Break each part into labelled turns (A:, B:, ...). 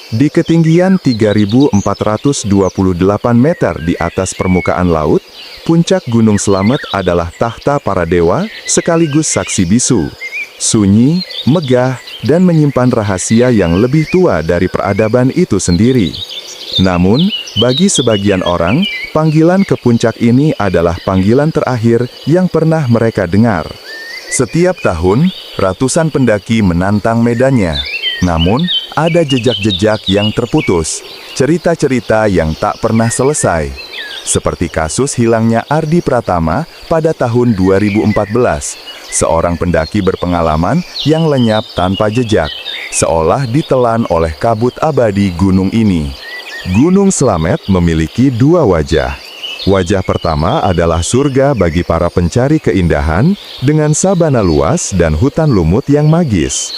A: Di ketinggian 3.428 meter di atas permukaan laut, puncak Gunung Slamet adalah tahta para dewa sekaligus saksi bisu. Sunyi, megah, dan menyimpan rahasia yang lebih tua dari peradaban itu sendiri. Namun, bagi sebagian orang, panggilan ke puncak ini adalah panggilan terakhir yang pernah mereka dengar. Setiap tahun, ratusan pendaki menantang medannya. Namun, ada jejak-jejak yang terputus, cerita-cerita yang tak pernah selesai. Seperti kasus hilangnya Ardi Pratama pada tahun 2014, seorang pendaki berpengalaman yang lenyap tanpa jejak, seolah ditelan oleh kabut abadi gunung ini. Gunung Slamet memiliki dua wajah. Wajah pertama adalah surga bagi para pencari keindahan dengan sabana luas dan hutan lumut yang magis.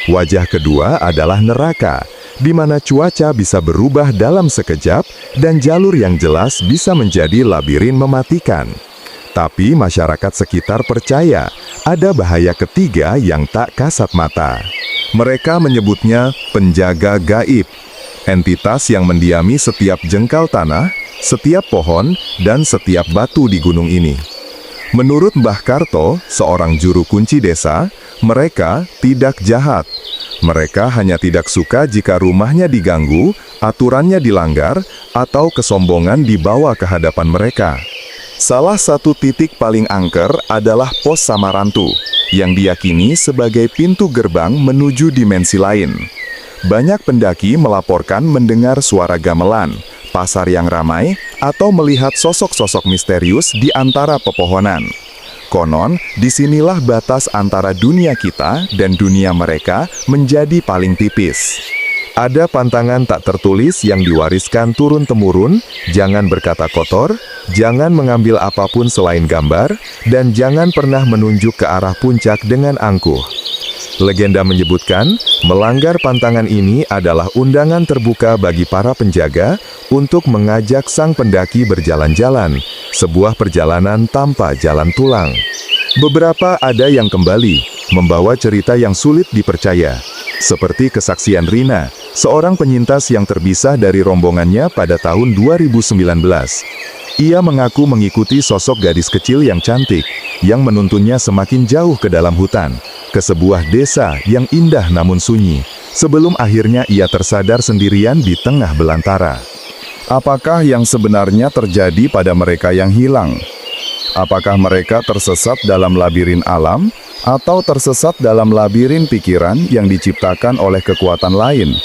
A: Wajah kedua adalah neraka, di mana cuaca bisa berubah dalam sekejap dan jalur yang jelas bisa menjadi labirin mematikan. Tapi masyarakat sekitar percaya ada bahaya ketiga yang tak kasat mata. Mereka menyebutnya penjaga gaib, entitas yang mendiami setiap jengkal tanah, setiap pohon, dan setiap batu di gunung ini. Menurut Mbah Karto, seorang juru kunci desa, mereka tidak jahat. Mereka hanya tidak suka jika rumahnya diganggu, aturannya dilanggar, atau kesombongan dibawa ke hadapan mereka. Salah satu titik paling angker adalah Pos Samarantu, yang diyakini sebagai pintu gerbang menuju dimensi lain. Banyak pendaki melaporkan mendengar suara gamelan, pasar yang ramai, atau melihat sosok-sosok misterius di antara pepohonan. Konon, disinilah batas antara dunia kita dan dunia mereka menjadi paling tipis. Ada pantangan tak tertulis yang diwariskan turun-temurun, jangan berkata kotor, jangan mengambil apapun selain gambar, dan jangan pernah menunjuk ke arah puncak dengan angkuh. Legenda menyebutkan, melanggar pantangan ini adalah undangan terbuka bagi para penjaga untuk mengajak sang pendaki berjalan-jalan, sebuah perjalanan tanpa jalan tulang. Beberapa ada yang kembali, membawa cerita yang sulit dipercaya, seperti kesaksian Rina, seorang penyintas yang terpisah dari rombongannya pada tahun 2019. Ia mengaku mengikuti sosok gadis kecil yang cantik, yang menuntunnya semakin jauh ke dalam hutan, ke sebuah desa yang indah namun sunyi, sebelum akhirnya ia tersadar sendirian di tengah belantara. Apakah yang sebenarnya terjadi pada mereka yang hilang? Apakah mereka tersesat dalam labirin alam, atau tersesat dalam labirin pikiran yang diciptakan oleh kekuatan lain?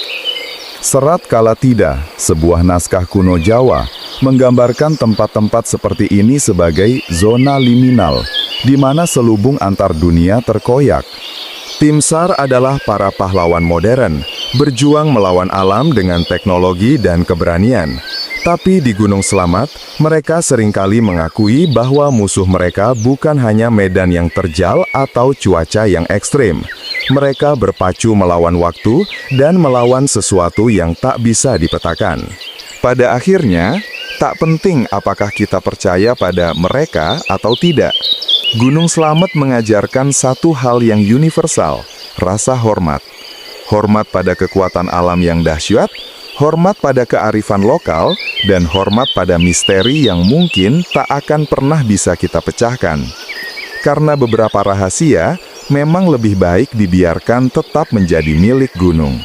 A: Serat Kalatida, sebuah naskah kuno Jawa, menggambarkan tempat-tempat seperti ini sebagai zona liminal, di mana selubung antar dunia terkoyak. Tim SAR adalah para pahlawan modern, berjuang melawan alam dengan teknologi dan keberanian. Tapi di Gunung Slamet, mereka seringkali mengakui bahwa musuh mereka bukan hanya medan yang terjal atau cuaca yang ekstrim. Mereka berpacu melawan waktu dan melawan sesuatu yang tak bisa dipetakan. Pada akhirnya, tak penting apakah kita percaya pada mereka atau tidak. Gunung Slamet mengajarkan satu hal yang universal, rasa hormat. Hormat pada kekuatan alam yang dahsyat, hormat pada kearifan lokal, dan hormat pada misteri yang mungkin tak akan pernah bisa kita pecahkan. Karena beberapa rahasia memang lebih baik dibiarkan tetap menjadi milik gunung.